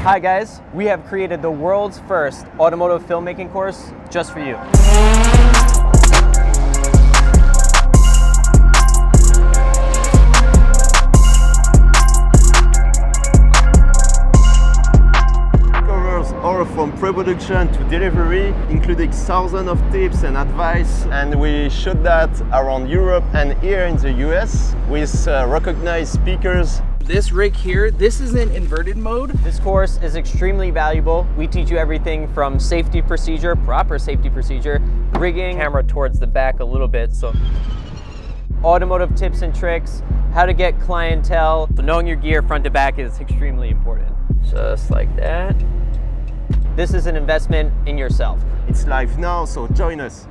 Hi guys, we have created the world's first automotive filmmaking course just for you. Covers all from pre-production to delivery, including thousands of tips and advice. And we shot that around Europe and here in the US with recognized speakers. This rig here, this is in inverted mode. This course is extremely valuable. We teach you everything from safety procedure, proper safety procedure, rigging, camera towards the back a little bit, so automotive tips and tricks, how to get clientele. So knowing your gear front to back is extremely important. Just like that. This is an investment in yourself. It's live now, so join us.